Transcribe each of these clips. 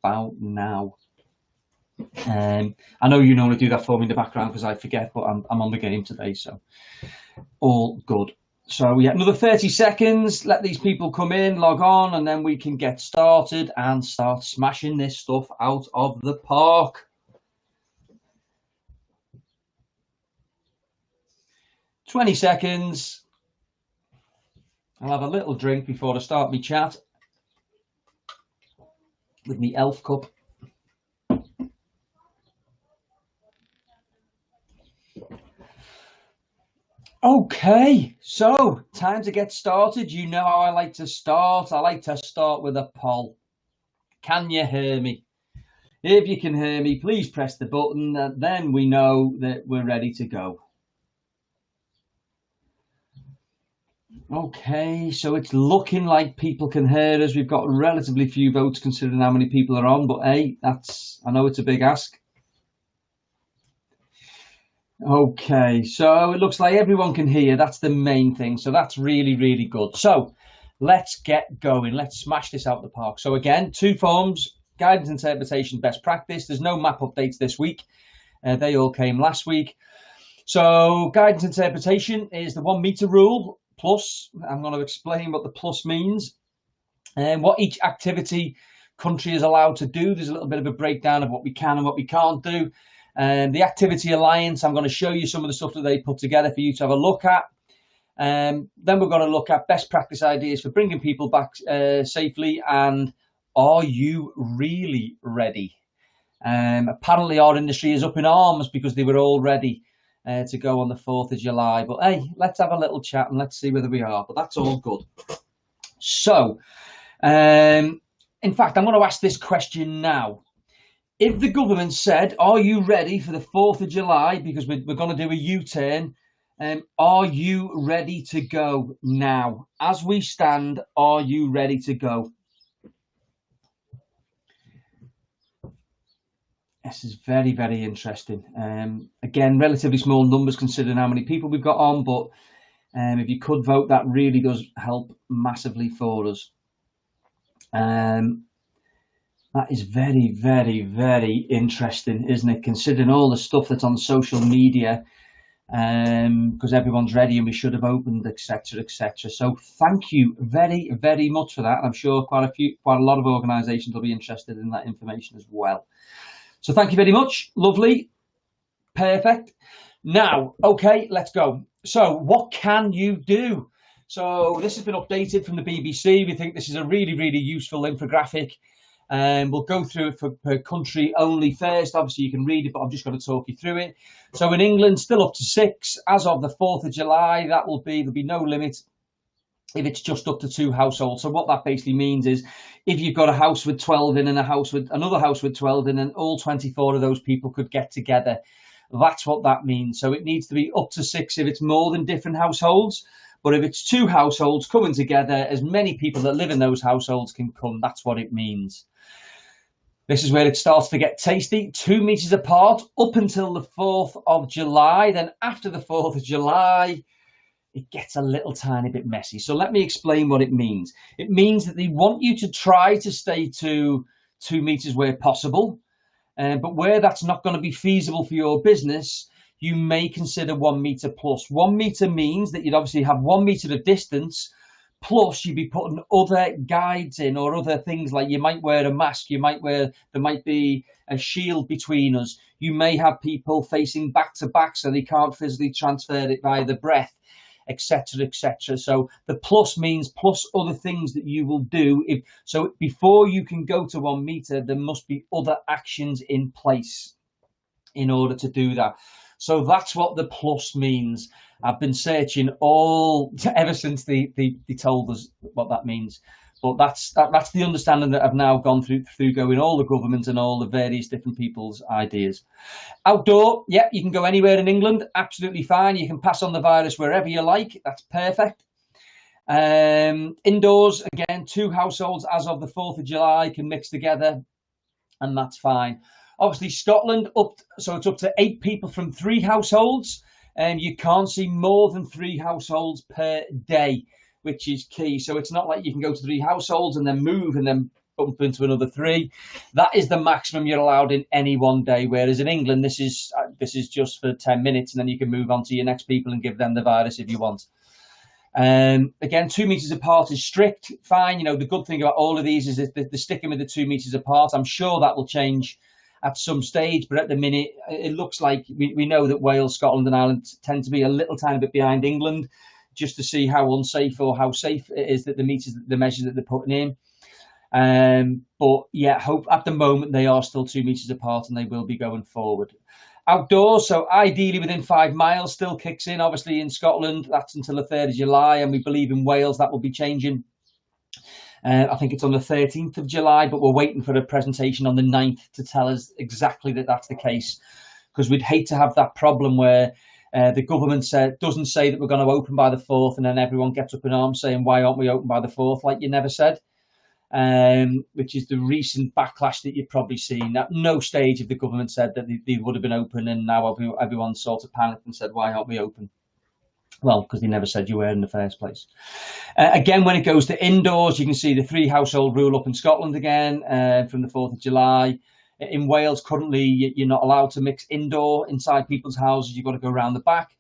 about now. I know you normally do that for me in the background because I forget, but I'm on the game today, so all good. So yeah, another 30 seconds, let these people come in, log on, and then we can get started and start smashing this stuff out of the park. 20 seconds. I'll have a little drink before I start my chat with my elf cup. Okay, so time to get started. You know how I like to start. I like to start with a poll. Can you hear me? If you can hear me, please press the button. Then we know that we're ready to go. Okay, so it's looking like people can hear us. We've got relatively few votes considering how many people are on, but hey, I know it's a big ask. Okay, so it looks like everyone can hear. That's the main thing. So that's really, really good. So let's get going. Let's smash this out of the park. So again, 2 forms, guidance, interpretation, best practice. There's no map updates this week. They all came last week. So guidance interpretation is the 1 meter rule plus. I'm going to explain what the plus means and what each activity country is allowed to do. There's a little bit of a breakdown of what we can and what we can't do. And the Activity Alliance, I'm going to show you some of the stuff that they put together for you to have a look at. Then we're going to look at best practice ideas for bringing people back safely. And are you really ready? Apparently our industry is up in arms because they were all ready to go on the 4th of July. But hey, let's have a little chat and let's see whether we are. But that's all good. So, in fact, I'm going to ask this question now. If the government said, are you ready for the 4th of July, because we're going to do a U-turn, are you ready to go now? As we stand, are you ready to go? This is very, very interesting. Again, relatively small numbers considering how many people we've got on, but if you could vote, that really does help massively for us. That is very, very, very interesting, isn't it? Considering all the stuff that's on social media, because everyone's ready and we should have opened, etc., etc. So thank you very, very much for that. I'm sure quite a lot of organisations will be interested in that information as well. So thank you very much. Lovely. Perfect. Now, okay, let's go. So what can you do? So this has been updated from the BBC. We think this is a really, really useful infographic. And we'll go through it for per country only first. Obviously, you can read it, but I'm just going to talk you through it. So in England, still up to 6. As of the 4th of July, there'll be no limit if it's just up to 2 households. So what that basically means is if you've got a house with 12 in and a house with another house with 12 in, and all 24 of those people could get together. That's what that means. So it needs to be up to 6 if it's more than different households. But if it's 2 households coming together, as many people that live in those households can come. That's what it means. This is where it starts to get tasty. 2 meters apart up until the 4th of July. Then after the 4th of July, it gets a little tiny bit messy. So let me explain what it means. It means that they want you to try to stay to 2 meters where possible. But where that's not going to be feasible for your business, you may consider 1 meter plus. 1 meter means that you'd obviously have 1 meter of distance, plus you'd be putting other guides in or other things, like you might wear a mask, there might be a shield between us. You may have people facing back to back so they can't physically transfer it via the breath, etc., etc. So the plus means plus other things that you will do. So before you can go to 1 meter, there must be other actions in place in order to do that. So that's what the plus means. I've been searching ever since they told us what that means. But that's the understanding that I've now gone through going all the government and all the various different people's ideas. Outdoor, yeah, you can go anywhere in England, absolutely fine. You can pass on the virus wherever you like. That's perfect. Indoors, again, 2 households as of the 4th of July can mix together, and that's fine. Obviously, Scotland, so it's up to 8 people from 3 households, and you can't see more than 3 households per day, which is key. So it's not like you can go to 3 households and then move and then up into another 3. That is the maximum you're allowed in any one day. Whereas in England, this is just for 10 minutes, and then you can move on to your next people and give them the virus if you want. Again, 2 meters apart is strict, fine. You know, the good thing about all of these is that they're sticking with the 2 meters apart. I'm sure that will change at some stage, but at the minute, it looks like we know that Wales, Scotland, and Ireland tend to be a little tiny bit behind England, just to see how unsafe or how safe it is that the measures that they're putting in. But yeah, hope at the moment they are still 2 meters apart, and they will be going forward. Outdoors, so ideally within 5 miles still kicks in. Obviously in Scotland, that's until the 3rd of July, and we believe in Wales that will be changing. I think it's on the 13th of July, but we're waiting for a presentation on the 9th to tell us exactly that that's the case, because we'd hate to have that problem where the government doesn't say that we're going to open by the 4th, and then everyone gets up in arms saying, why aren't we open by the 4th, like you never said? Which is the recent backlash that you've probably seen. At no stage of the government said that they would have been open, and now everyone sort of panicked and said, why aren't we open? Well, because they never said you were in the first place. Again, when it goes to indoors, you can see the 3 household rule up in Scotland again from the 4th of July. In Wales, currently, you're not allowed to mix indoor inside people's houses. You've got to go around the back.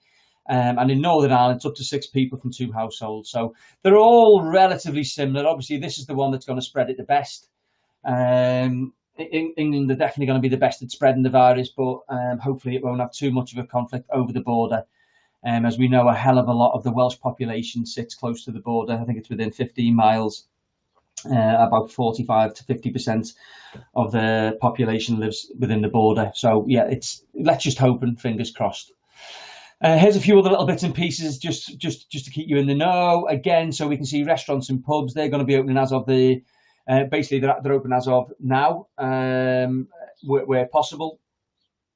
And in Northern Ireland, it's up to 6 people from 2 households. So they're all relatively similar. Obviously, this is the one that's going to spread it the best. England are definitely going to be the best at spreading the virus, but hopefully it won't have too much of a conflict over the border. As we know, a hell of a lot of the Welsh population sits close to the border. I think it's within 15 miles. About 45 to 50% of the population lives within the border. So yeah, let's just hope and fingers crossed. Here's a few other little bits and pieces just to keep you in the know. Again, so we can see restaurants and pubs. They're going to be opening as of basically they're open as of now, where possible.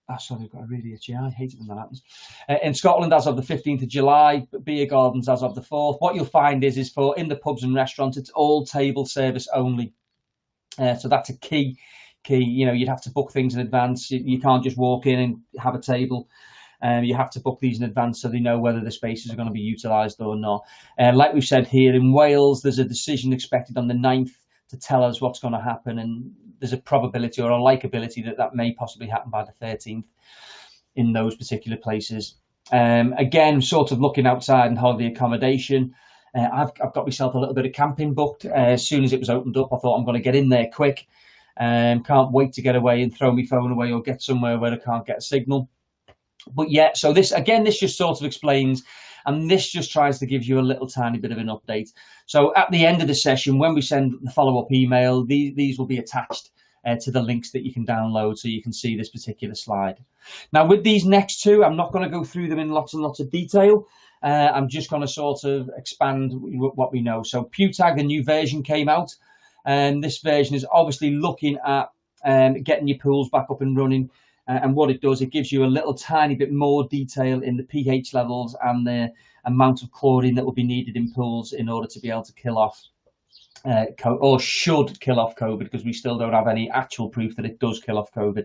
Oh, sorry, I've got a really itchy eye. I hate it when that happens. In Scotland, as of the 15th of July, beer gardens as of the 4th. What you'll find is for in the pubs and restaurants, it's all table service only. So that's a key. You know, you'd have to book things in advance. You can't just walk in and have a table. You have to book these in advance so they know whether the spaces are going to be utilised or not. Like we've said here in Wales, there's a decision expected on the 9th to tell us what's going to happen, and there's a probability or a likability that may possibly happen by the 13th in those particular places. Again, sort of looking outside and holiday accommodation. I've got myself a little bit of camping booked. As soon as it was opened up, I thought I'm going to get in there quick. Can't wait to get away and throw my phone away or get somewhere where I can't get a signal. But yeah, so this just sort of explains, and this just tries to give you a little tiny bit of an update. So at the end of the session, when we send the follow-up email, these will be attached to the links that you can download so you can see this particular slide. Now with these next 2, I'm not going to go through them in lots and lots of detail. I'm just going to sort of expand what we know. So pewtag, the new version came out, and this version is obviously looking at getting your pools back up and running. And what it does, it gives you a little tiny bit more detail in the pH levels and the amount of chlorine that will be needed in pools in order to be able to kill off, or should kill off COVID, because we still don't have any actual proof that it does kill off COVID,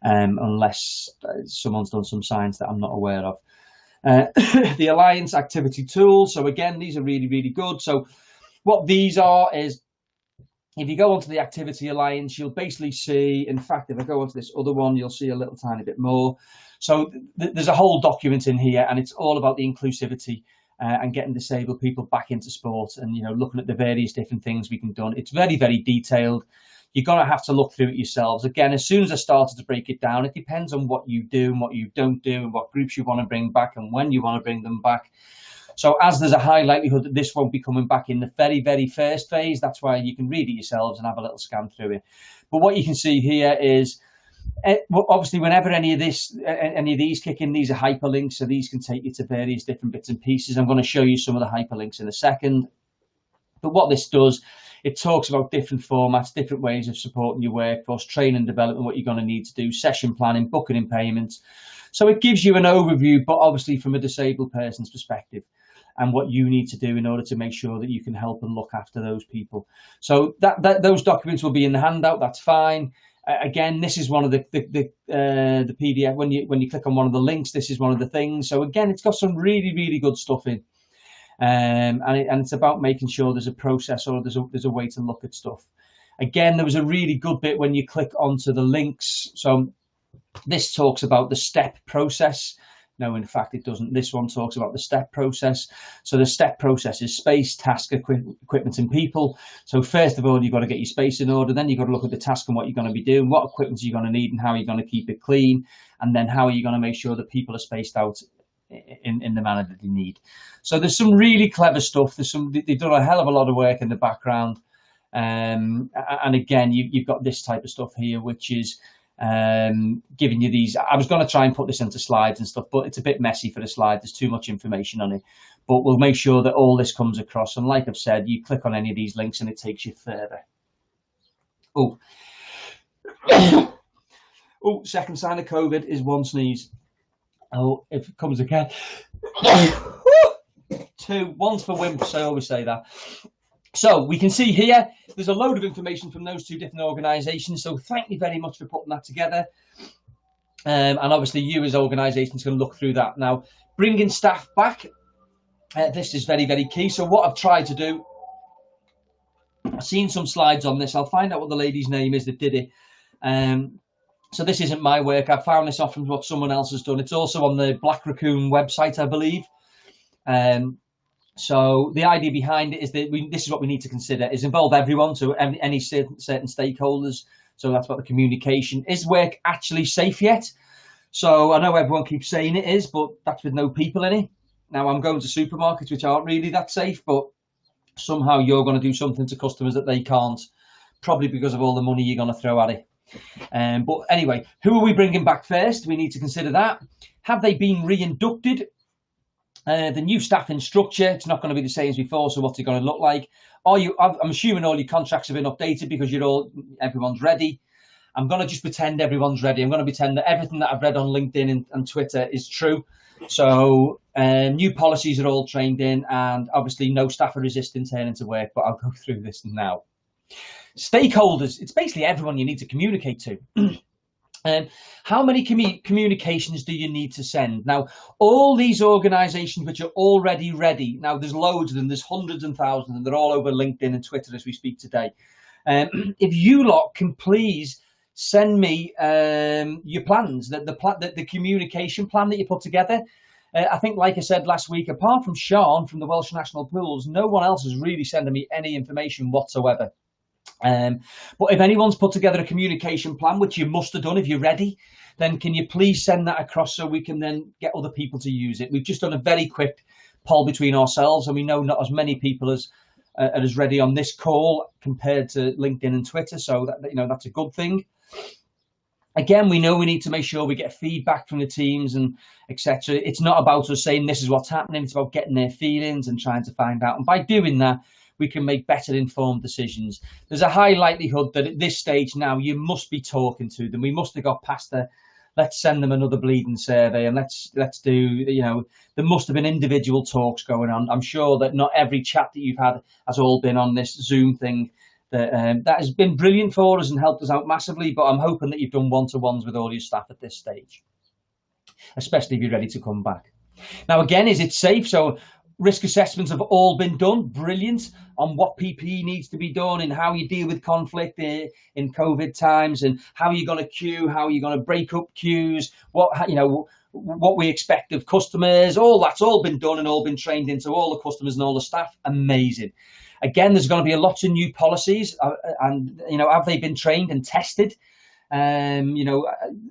unless someone's done some science that I'm not aware of. The Alliance activity tool. So again, these are really, really good. So what these are is, if you go onto the Activity Alliance, you'll basically see, in fact, if I go onto this other one, you'll see a little tiny bit more. So there's a whole document in here, and it's all about the inclusivity and getting disabled people back into sport, and, you know, looking at the various different things we can do. It's very, very detailed. You're going to have to look through it yourselves. Again, as soon as I started to break it down, it depends on what you do and what you don't do and what groups you want to bring back and when you want to bring them back. So as there's a high likelihood that this won't be coming back in the very, very first phase, that's why you can read it yourselves and have a little scan through it. But what you can see here is, obviously, whenever any of these kick in, these are hyperlinks, so these can take you to various different bits and pieces. I'm going to show you some of the hyperlinks in a second. But what this does, it talks about different formats, different ways of supporting your workforce, training and development, what you're going to need to do, session planning, booking and payments. So it gives you an overview, but obviously from a disabled person's perspective, and what you need to do in order to make sure that you can help and look after those people. So those documents will be in the handout. That's fine. Again, this is one of the PDF. When you click on one of the links, this is one of the things. So again, it's got some really, really good stuff in, and it's about making sure there's a process or there's a way to look at stuff. Again, there was a really good bit when you click onto the links. So this talks about the step process. No, in fact, it doesn't. This one talks about the step process. So the step process is space, task, equipment, and people. So first of all, you've got to get your space in order. Then you've got to look at the task and what you're going to be doing, what equipment you're going to need, and how you're going to keep it clean. And then how are you going to make sure that people are spaced out in the manner that they need. So there's some really clever stuff. They've done a hell of a lot of work in the background. And again, you've got this type of stuff here, which is giving you these. I was going to try and put this into slides and stuff, but it's a bit messy for the slide. There's too much information on it, but we'll make sure that all this comes across. And like I've said, you click on any of these links and it takes you further. Oh, oh, second sign of COVID is one sneeze. Oh, if it comes again. Two, one's for wimps, I always say that. So we can see here, there's a load of information from those two different organisations. So thank you very much for putting that together. And obviously you as organisations can look through that. Now, bringing staff back, this is very, very key. So what I've tried to do, I've seen some slides on this. I'll find out what the lady's name is that did it. So this isn't my work. I found this off from what someone else has done. It's also on the Black Raccoon website, I believe. So the idea behind it is that this is what we need to consider, is involve everyone, so any certain stakeholders. So that's about the communication. Is work actually safe yet? So I know everyone keeps saying it is, but that's with no people in it. Now I'm going to supermarkets which aren't really that safe, but somehow you're going to do something to customers that they can't, probably because of all the money you're going to throw at it. But anyway, who are we bringing back first? We need to consider that. Have they been re-inducted? The new staffing structure, it's not going to be the same as before, so what's it going to look like? I'm assuming all your contracts have been updated because everyone's ready. I'm going to just pretend everyone's ready. I'm going to pretend that everything that I've read on LinkedIn and Twitter is true. So new policies are all trained in, and obviously no staff are resisting turning to work, but I'll go through this now. Stakeholders, it's basically everyone you need to communicate to. How many communications do you need to send? Now, all these organisations which are already ready, now there's loads of them, there's hundreds and thousands, and they're all over LinkedIn and Twitter as we speak today. If you lot can please send me your plans, the communication plan that you put together. I think, like I said last week, apart from Sean from the Welsh National Pools, no one else is really sending me any information whatsoever. But if anyone's put together a communication plan, which you must have done if you're ready, then can you please send that across so we can then get other people to use it? We've just done a very quick poll between ourselves, and we know not as many people as ready on this call compared to LinkedIn and Twitter, so that's a good thing. Again, we know we need to make sure we get feedback from the teams and etc. It's not about us saying this is what's happening, it's about getting their feelings and trying to find out, and by doing that we can make better informed decisions. There's a high likelihood that at this stage now you must be talking to them. We must have got past let's send them another bleeding survey and let's do, there must have been individual talks going on. I'm sure that not every chat that you've had has all been on this Zoom thing. That has been brilliant for us and helped us out massively, but I'm hoping that you've done one-to-ones with all your staff at this stage, especially if you're ready to come back. Now, again, is it safe? So risk assessments have all been done, brilliant, on what PPE needs to be done and how you deal with conflict in COVID times and how you're going to queue, how you're going to break up queues, what we expect of customers. All that's all been done and all been trained into all the customers and all the staff. Amazing. Again, there's going to be lots of new policies and have they been trained and tested? A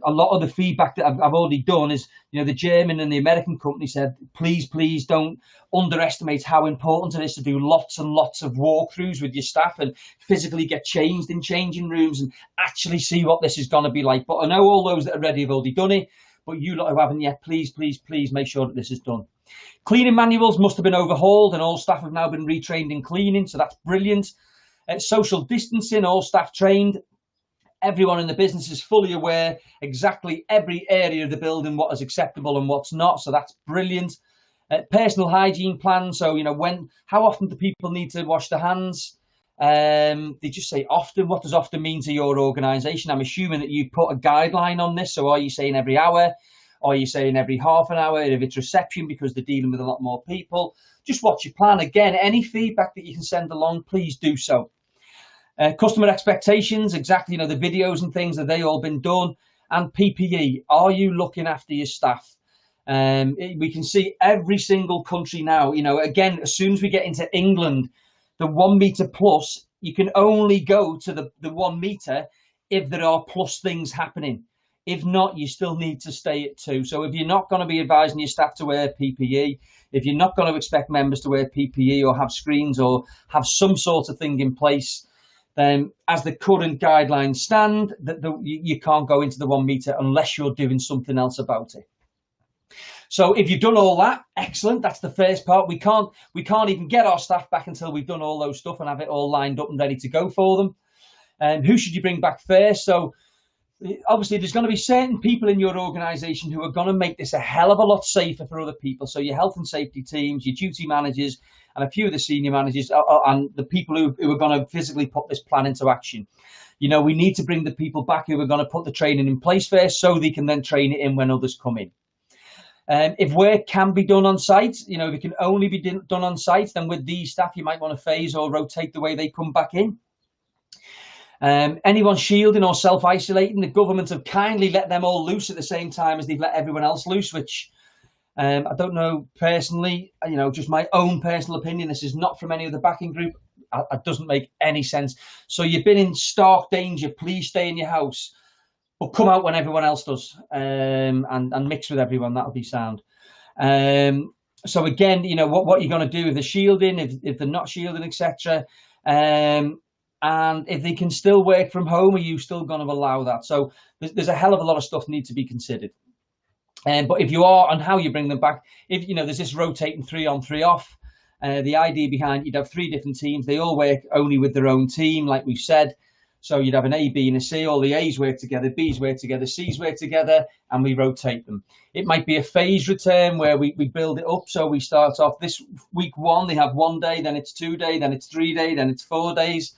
lot of the feedback that I've already done is, the German and the American company said, please don't underestimate how important it is to do lots and lots of walkthroughs with your staff and physically get changed in changing rooms and actually see what this is going to be like. But I know all those that are ready have already done it, but you lot who haven't yet, please make sure that this is done. Cleaning manuals must have been overhauled and all staff have now been retrained in cleaning, so that's brilliant. Social distancing, all staff trained. Everyone in the business is fully aware exactly every area of the building, what is acceptable and what's not. So that's brilliant. Personal hygiene plan. So, how often do people need to wash their hands? They just say often. What does often mean to your organisation? I'm assuming that you put a guideline on this. So are you saying every hour? Are you saying every half an hour if it's reception because they're dealing with a lot more people? Just watch your plan. Again, any feedback that you can send along, please do so. Customer expectations, exactly, you know, the videos and things, have they all been done? And PPE, are you looking after your staff? We can see every single country now, you know, again, as soon as we get into England, the 1 meter plus, you can only go to the 1 meter if there are plus things happening. If not, you still need to stay at 2. So if you're not going to be advising your staff to wear PPE, if you're not going to expect members to wear PPE or have screens or have some sort of thing in place, then as the current guidelines stand, you can't go into the 1 meter unless you're doing something else about it. So if you've done all that, excellent. That's the first part. We can't even get our staff back until we've done all those stuff and have it all lined up and ready to go for them. And who should you bring back first? So obviously there's going to be certain people in your organisation who are going to make this a hell of a lot safer for other people. So your health and safety teams, your duty managers, and a few of the senior managers and the people who are going to physically put this plan into action. You know, we need to bring the people back who are going to put the training in place first so they can then train it in when others come in. If work can be done on site, you know, if it can only be done on site, then with these staff, you might want to phase or rotate the way they come back in. Anyone shielding or self-isolating, the government have kindly let them all loose at the same time as they've let everyone else loose, which I don't know personally, you know, just my own personal opinion. This is not from any of the backing group. It doesn't make any sense. So you've been in stark danger. Please stay in your house, but come out when everyone else does, and mix with everyone. That'll be sound. So again, you know, what you're going to do with the shielding, if they're not shielding, etc. And if they can still work from home, are you still going to allow that? So there's a hell of a lot of stuff needs to be considered. But if you are, and how you bring them back, if you know there's this rotating 3 on 3 off, the idea behind, you'd have 3 different teams. They all work only with their own team, like we've said. So you'd have an A, B, and a C. All the A's work together, B's work together, C's work together, and we rotate them. It might be a phased return where we build it up. So we start off this week 1, they have 1 day, then it's 2 day, then it's 3 day, then it's 4 days.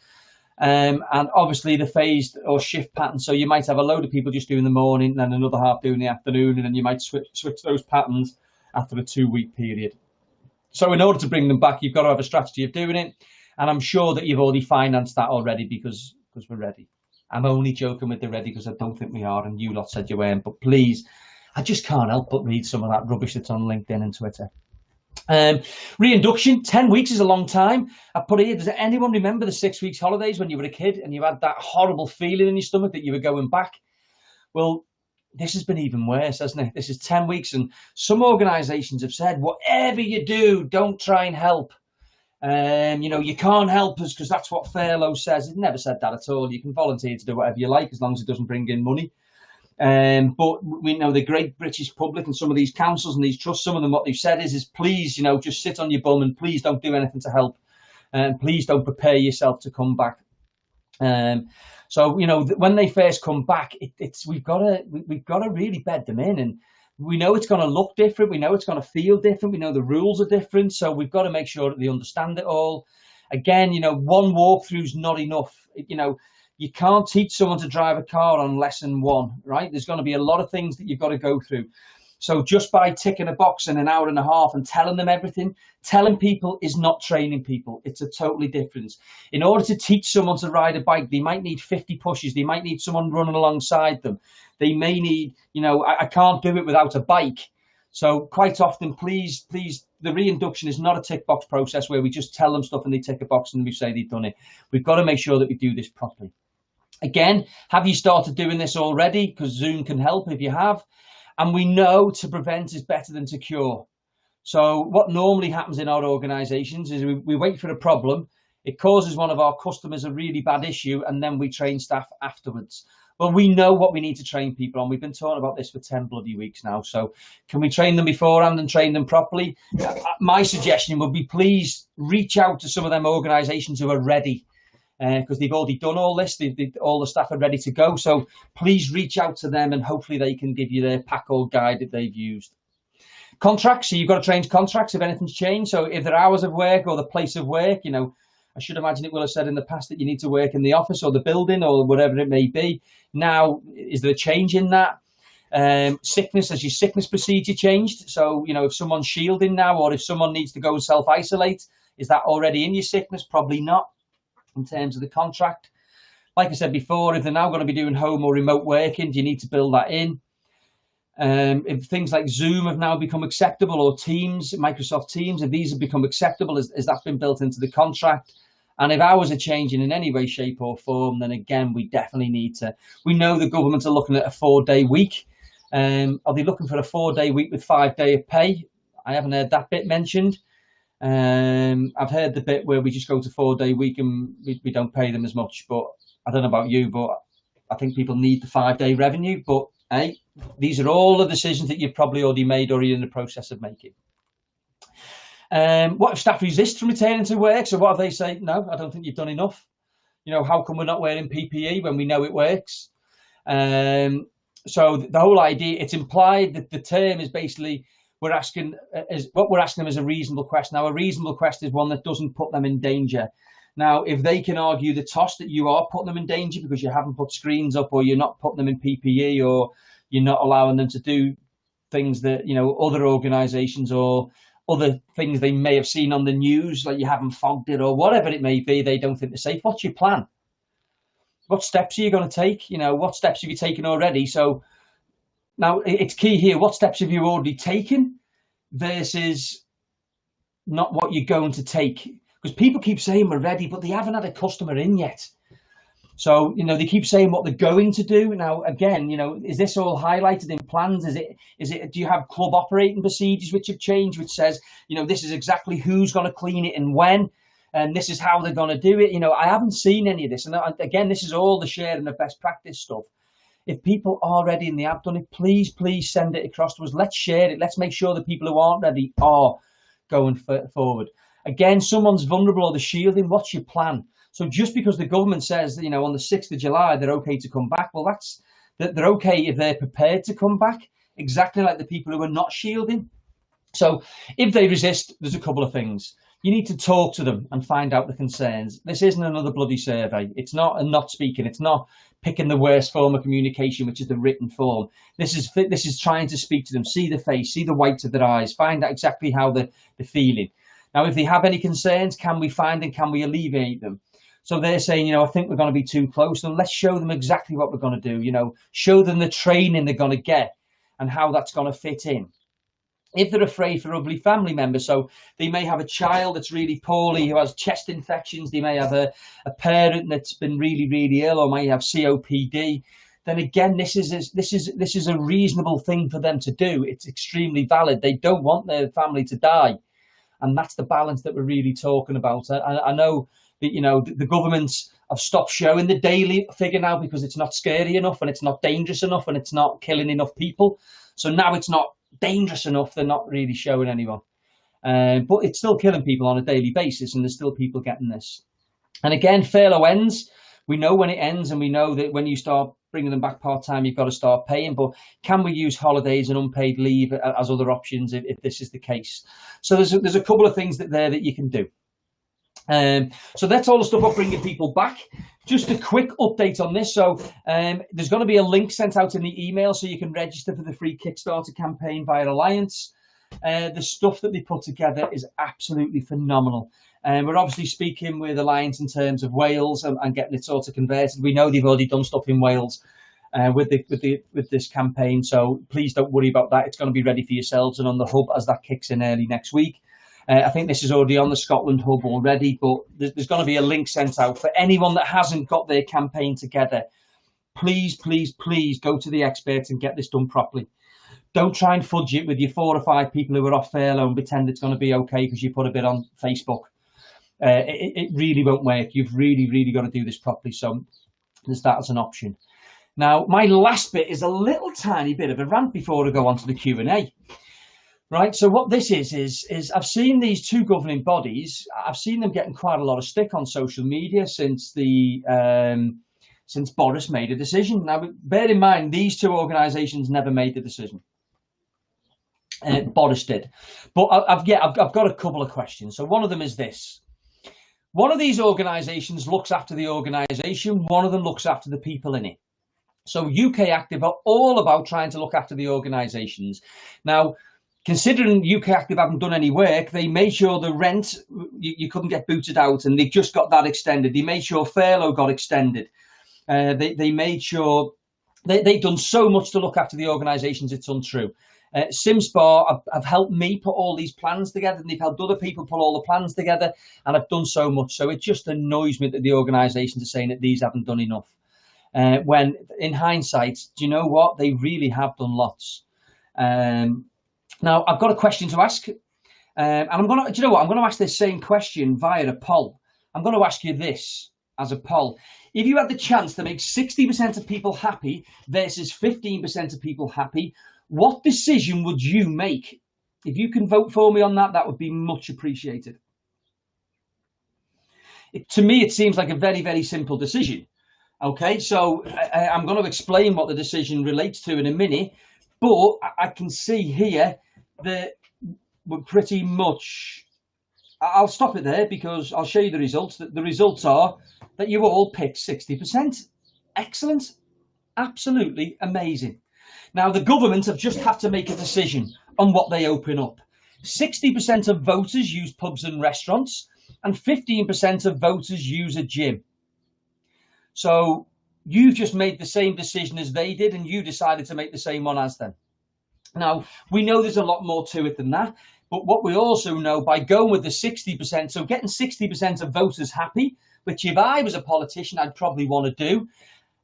And obviously the phased or shift pattern. So you might have a load of people just doing the morning, then another half doing the afternoon, and then you might switch those patterns after a 2-week period. So in order to bring them back, you've got to have a strategy of doing it. And I'm sure that you've already financed that already because we're ready. I'm only joking with the ready because I don't think we are, and you lot said you weren't. But please, I just can't help but read some of that rubbish that's on LinkedIn and Twitter. Reinduction, 10 weeks is a long time. I put it here, does anyone remember the 6 weeks holidays when you were a kid and you had that horrible feeling in your stomach that you were going back? Well, this has been even worse, hasn't it? This is 10 weeks, and some organisations have said, whatever you do, don't try and help. You know, you can't help us because that's what furlough says. It never said that at all. You can volunteer to do whatever you like as long as it doesn't bring in money. But we know the great British public and some of these councils and these trusts, some of them, what they've said is please, you know, just sit on your bum and please don't do anything to help. And please don't prepare yourself to come back. So, you know, when they first come back, we've got to really bed them in, and we know it's going to look different. We know it's going to feel different. We know the rules are different. So we've got to make sure that they understand it all. Again, you know, one walkthrough is not enough. You know, you can't teach someone to drive a car on lesson 1, right? There's going to be a lot of things that you've got to go through. So just by ticking a box in an hour and a half and telling them everything, telling people is not training people. It's a totally difference. In order to teach someone to ride a bike, they might need 50 pushes. They might need someone running alongside them. They may need, you know, I can't do it without a bike. So quite often, please, the reinduction is not a tick box process where we just tell them stuff and they tick a box and we say they've done it. We've got to make sure that we do this properly. Again, have you started doing this already? Because Zoom can help if you have. And we know to prevent is better than to cure. So what normally happens in our organisations is we wait for a problem. It causes one of our customers a really bad issue, and then we train staff afterwards. Well, we know what we need to train people on. We've been talking about this for 10 bloody weeks now. So can we train them beforehand and train them properly? My suggestion would be please reach out to some of them organisations who are ready. Because they've already done all this, all the staff are ready to go. So please reach out to them and hopefully they can give you their pack or guide that they've used. Contracts, so you've got to change contracts if anything's changed. So if their hours of work or the place of work, you know, I should imagine it will have said in the past that you need to work in the office or the building or whatever it may be. Now, is there a change in that? Sickness, has your sickness procedure changed? So, you know, if someone's shielding now or if someone needs to go and self-isolate, is that already in your sickness? Probably not. in terms of the contract. Like I said before, if they're now going to be doing home or remote working, do you need to build that in? If things like Zoom have now become acceptable, or Teams, Microsoft Teams, if these have become acceptable, has that been built into the contract? And if hours are changing in any way, shape or form, then again, we definitely need to. We know the governments are looking at a 4-day week. Are they looking for a 4-day week with 5-day of pay? I haven't heard that bit mentioned. I've heard the bit where we just go to 4-day week and we don't pay them as much. But I don't know about you, but I think people need the 5-day revenue. But hey, these are all the decisions that you've probably already made or you're in the process of making. What if staff resist from returning to work? So what if they say, no, I don't think you've done enough? You know, how come we're not wearing PPE when we know it works? So the whole idea, it's implied that the term is basically, we're asking them is a reasonable question. Now, a reasonable question is one that doesn't put them in danger. Now, if they can argue the toss that you are putting them in danger because you haven't put screens up, or you're not putting them in PPE, or you're not allowing them to do things that, you know, other organisations or other things they may have seen on the news, like you haven't fogged it or whatever it may be, they don't think they're safe. What's your plan? What steps are you going to take? You know, what steps have you taken already? So now it's key here. What steps have you already taken versus not what you're going to take? Because people keep saying we're ready, but they haven't had a customer in yet. So, you know, they keep saying what they're going to do. Now, again, you know, is this all highlighted in plans? Is it, do you have club operating procedures which have changed, which says, you know, this is exactly who's going to clean it and when, and this is how they're going to do it? You know, I haven't seen any of this. And again, this is all the sharing of best practice stuff. If people are ready and they have done it, please send it across to us. Let's share it. Let's make sure the people who aren't ready are going forward. Again, someone's vulnerable or they're shielding. What's your plan? So just because the government says that, you know, on the 6th of July, they're okay to come back, well, they're okay if they're prepared to come back, exactly like the people who are not shielding. So if they resist, there's a couple of things. You need to talk to them and find out the concerns. This isn't another bloody survey. It's not a not speaking. It's not picking the worst form of communication, which is the written form. This is trying to speak to them, see the face, see the whites of their eyes, find out exactly how they're feeling. Now, if they have any concerns, can we find and can we alleviate them? So they're saying, you know, I think we're going to be too close. So let's show them exactly what we're going to do. You know, show them the training they're going to get and how that's going to fit in. If they're afraid for ugly family members, so they may have a child that's really poorly, who has chest infections, they may have a parent that's been really, really ill, or may have COPD, then again, this is a reasonable thing for them to do. It's extremely valid. They don't want their family to die. And that's the balance that we're really talking about. I know that, you know, the governments have stopped showing the daily figure now because it's not scary enough and it's not dangerous enough and it's not killing enough people. So now it's not dangerous enough, they're not really showing anyone. But it's still killing people on a daily basis, and there's still people getting this. And again, furlough ends. We know when it ends, and we know that when you start bringing them back part-time, you've got to start paying. But can we use holidays and unpaid leave as other options if this is the case? So there's a couple of things that you can do. So that's all the stuff about bringing people back. Just a quick update on this. So there's going to be a link sent out in the email so you can register for the free Kickstarter campaign via Alliance. The stuff that they put together is absolutely phenomenal. We're obviously speaking with Alliance in terms of Wales and getting it sort of converted. We know they've already done stuff in Wales with this campaign, so please don't worry about that. It's going to be ready for yourselves and on the hub as that kicks in early next week. I think this is already on the Scotland hub already, but there's going to be a link sent out for anyone that hasn't got their campaign together. Please go to the experts and get this done properly. Don't try and fudge it with your 4 or 5 people who are off furlough and pretend it's going to be okay because you put a bit on Facebook. It really won't work. You've really got to do this properly. So there's that as an option. Now, my last bit is a little tiny bit of a rant before I go on to the Q&A. Right, so what this is I've seen these 2 governing bodies. I've seen them getting quite a lot of stick on social media since Boris made a decision. Now, bear in mind, these 2 organisations never made the decision. Boris did, but I've got a couple of questions. So one of them is this: one of these organisations looks after the organisation. One of them looks after the people in it. So UK Active are all about trying to look after the organisations. Now, considering UK Active haven't done any work, they made sure the rent, you couldn't get booted out, and they just got that extended. They made sure furlough got extended. They made sure they've done so much to look after the organisations, it's untrue. SimSpa have helped me put all these plans together, and they've helped other people put all the plans together, and I've done so much. So it just annoys me that the organisations are saying that these haven't done enough. When in hindsight, do you know what? They really have done lots. Now I've got a question to ask, and I'm going to, do you know what? I'm going to ask this same question via a poll. I'm going to ask you this as a poll. If you had the chance to make 60% of people happy versus 15% of people happy, what decision would you make? If you can vote for me on that, that would be much appreciated. To me, it seems like a very, very simple decision. Okay, so I'm going to explain what the decision relates to in a minute, but I can see here that we're pretty much, I'll stop it there because I'll show you the results. The results are that you all picked 60%. Excellent. Absolutely amazing. Now, the government have just had to make a decision on what they open up. 60% of voters use pubs and restaurants, and 15% of voters use a gym. So you've just made the same decision as they did, and you decided to make the same one as them. Now, we know there's a lot more to it than that, but what we also know, by going with the 60%, so getting 60% of voters happy, which if I was a politician, I'd probably want to do.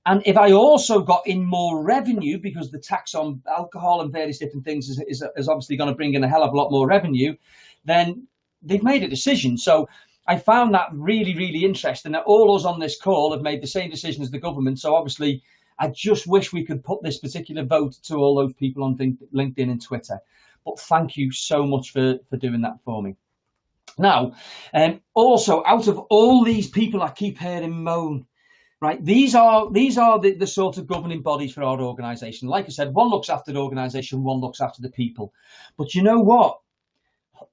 And if I also got in more revenue, because the tax on alcohol and various different things is obviously going to bring in a hell of a lot more revenue, then they've made a decision. So I found that really, really interesting, that all of us on this call have made the same decision as the government. So obviously, I just wish we could put this particular vote to all those people on LinkedIn and Twitter. But thank you so much for doing that for me. Now, also, out of all these people I keep hearing moan, right, these are the sort of governing bodies for our organisation. Like I said, one looks after the organisation, one looks after the people. But you know what?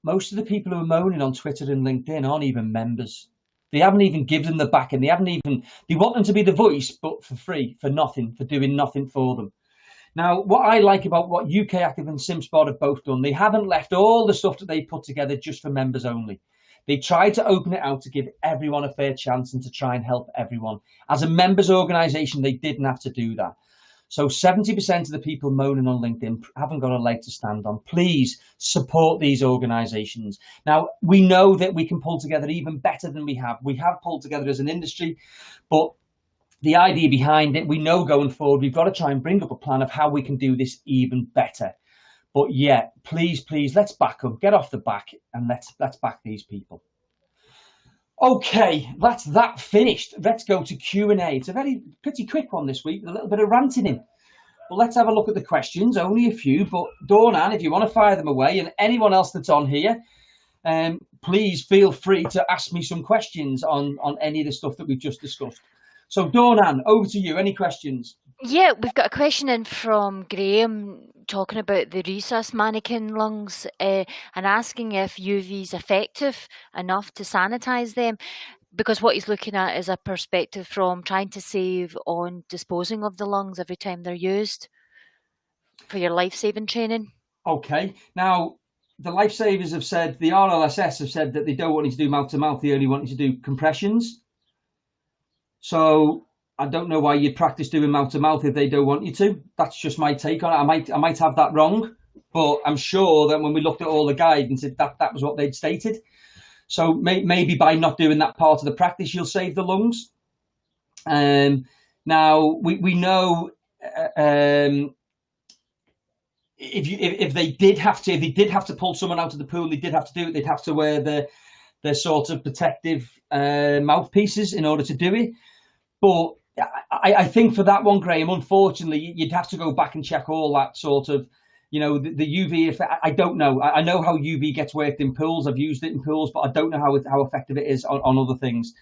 Most of the people who are moaning on Twitter and LinkedIn aren't even members. They haven't even given them the backing. They want them to be the voice, but for free, for nothing, for doing nothing for them. Now, what I like about what UK Active and SimSpa have both done, they haven't left all the stuff that they put together just for members only. They tried to open it out to give everyone a fair chance and to try and help everyone. As a members organisation, they didn't have to do that. So 70% of the people moaning on LinkedIn haven't got a leg to stand on. Please support these organisations. Now, we know that we can pull together even better than we have. We have pulled together as an industry, but the idea behind it, we know going forward, we've got to try and bring up a plan of how we can do this even better. But yeah, please, let's back up, get off the back, and let's back these people. Okay, that's that finished. Let's go to Q&A. It's a pretty quick one this week, with a little bit of ranting in. But let's have a look at the questions, only a few. But Dornan, if you want to fire them away, and anyone else that's on here, please feel free to ask me some questions on any of the stuff that we've just discussed. So Dornan, over to you. Any questions? Yeah, we've got a question in from Graham talking about the rhesus mannequin lungs and asking if UV is effective enough to sanitize them, because what he's looking at is a perspective from trying to save on disposing of the lungs every time they're used for your life-saving training. Okay, now the lifesavers have said, the RLSS have said that they don't want you to do mouth-to-mouth, they only want you to do compressions. So I don't know why you'd practice doing mouth-to-mouth if they don't want you to. That's just my take on it. I might have that wrong, but I'm sure that when we looked at all the guidance, that was what they'd stated. So maybe by not doing that part of the practice, you'll save the lungs. Now we know if they did have to pull someone out of the pool, they did have to do it. They'd have to wear the sort of protective mouthpieces in order to do it. But I think for that one, Graham, unfortunately, you'd have to go back and check all that sort of, the UV effect. I don't know. I know how UV gets worked in pools. I've used it in pools, but I don't know how effective it is on other things.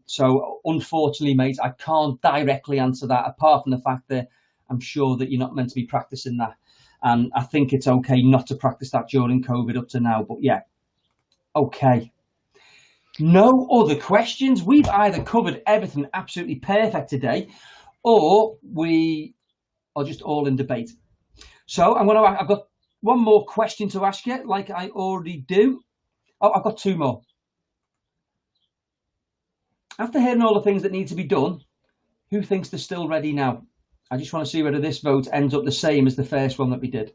So unfortunately, mate, I can't directly answer that, apart from the fact that I'm sure that you're not meant to be practicing that. And I think it's okay not to practice that during COVID up to now. But yeah, okay. No other questions. We've either covered everything absolutely perfect today, or we are just all in debate. So I've got one more question to ask you, like I already do. Oh, I've got two more. After hearing all the things that need to be done, who thinks they're still ready now? I just want to see whether this vote ends up the same as the first one that we did.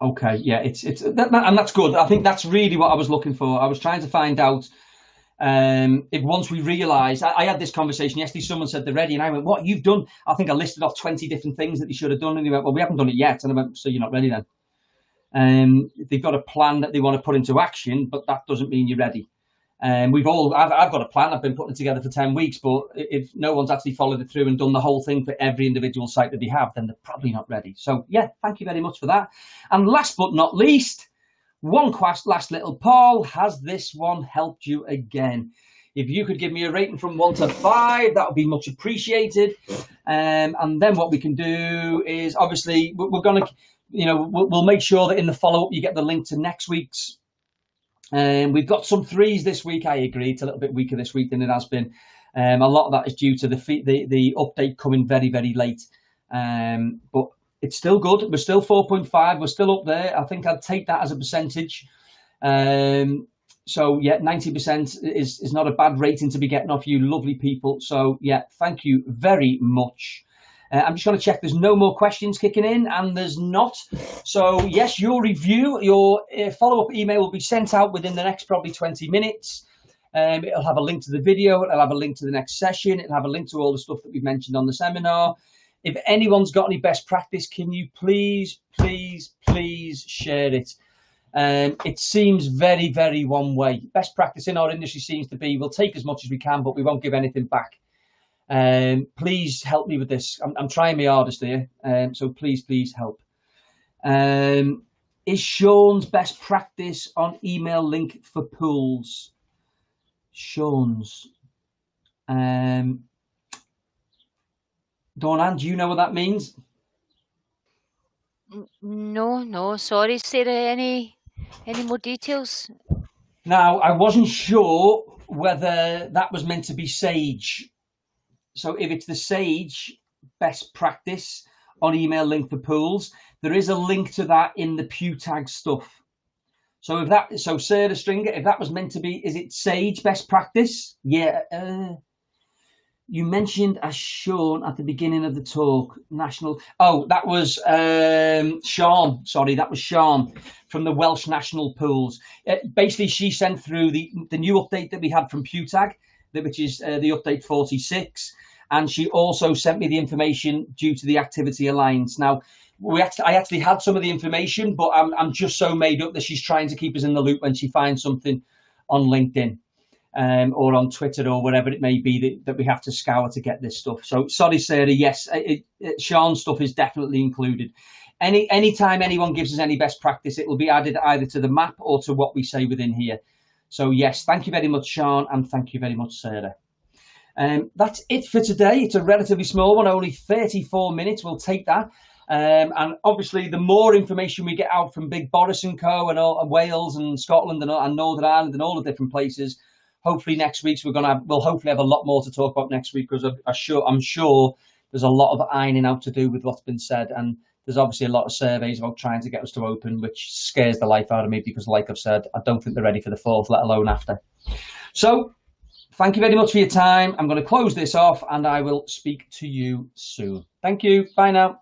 Okay, yeah, and that's good. I think that's really what I was looking for. I was trying to find out if once we realise, I had this conversation yesterday, someone said they're ready, and I went, what, you've done? I think I listed off 20 different things that they should have done, and they went, well, we haven't done it yet. And I went, so you're not ready then? They've got a plan that they want to put into action, but that doesn't mean you're ready. I've got a plan. I've been putting it together for 10 weeks, but if no one's actually followed it through and done the whole thing for every individual site that they have, then they're probably not ready. So yeah, thank you very much for that. And last but not least, last little poll, has this one helped you again? If you could give me a rating from 1 to 5, that would be much appreciated. And then what we can do is, obviously, we're going to, we'll make sure that in the follow-up you get the link to next week's. We've got some 3s this week. I agree, it's a little bit weaker this week than it has been. A lot of that is due to the update coming very, very late. But it's still good. We're still 4.5. We're still up there. I think I'd take that as a percentage. So yeah, 90% is not a bad rating to be getting off you lovely people. So yeah, thank you very much. I'm just going to check there's no more questions kicking in, and there's not. So yes, your review, your follow-up email will be sent out within the next probably 20 minutes. It'll have a link to the video. It'll have a link to the next session. It'll have a link to all the stuff that we've mentioned on the seminar. If anyone's got any best practice, can you please share it? It seems very, very one way. Best practice in our industry seems to be, we'll take as much as we can, but we won't give anything back. Please help me with this. I'm trying my hardest here. So please help. Is Sean's best practice on email link for pools? Sean's. Dawn, do you know what that means? No, sorry, Sarah, any more details? Now, I wasn't sure whether that was meant to be Sage. So if it's the Sage best practice on email link for pools, there is a link to that in the pewtag stuff. So Sarah Stringer, if that was meant to be, is it Sage best practice? Yeah. You mentioned as Sean at the beginning of the talk, national. Oh, that was Sean. Sorry, that was Sean from the Welsh National Pools. Basically, she sent through the new update that we had from pewtag, which is the update 46. And she also sent me the information due to the Activity Alliance. Now, I actually had some of the information, but I'm just so made up that she's trying to keep us in the loop when she finds something on LinkedIn. Or on Twitter or whatever it may be that we have to scour to get this stuff. So sorry, Sarah. Yes, Sean's stuff is definitely included. Anytime anyone gives us any best practice, it will be added either to the map or to what we say within here. So yes, thank you very much, Sean, and thank you very much, Sarah. That's it for today. It's a relatively small one, only 34 minutes. We'll take that. And obviously, the more information we get out from Big Boris and Co. and Wales and Scotland and Northern Ireland and all the different places. Hopefully next week we'll hopefully have a lot more to talk about next week, because I'm sure there's a lot of ironing out to do with what's been said, and there's obviously a lot of surveys about trying to get us to open, which scares the life out of me because, like I've said, I don't think they're ready for the 4th, let alone after. So thank you very much for your time. I'm going to close this off and I will speak to you soon. Thank you. Bye now.